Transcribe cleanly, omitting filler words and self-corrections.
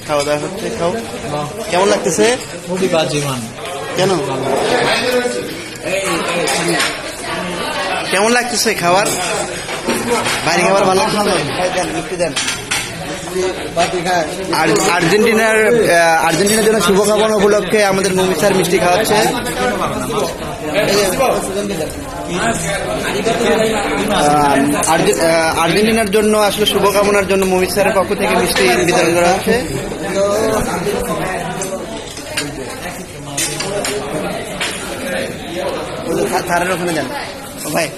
খাওয়া দাওয়া হচ্ছে, খাও। কেমন লাগতেছে? খুবই বাজে মান। কেন? কেমন লাগতেছে খাবার? বাইরে খাবার ভালো লাগতেছে? দেন। আর্জেন্টিনার জন্য শুভকামনা উপলক্ষে আমাদের মমি স্যার মিষ্টি খাওয়াচ্ছে। আর্জেন্টিনার জন্য আসলে শুভকামনার জন্য মমি স্যারের পক্ষ থেকে মিষ্টি বিতরণ করা হচ্ছে। থারের ওখানে যান ভাই।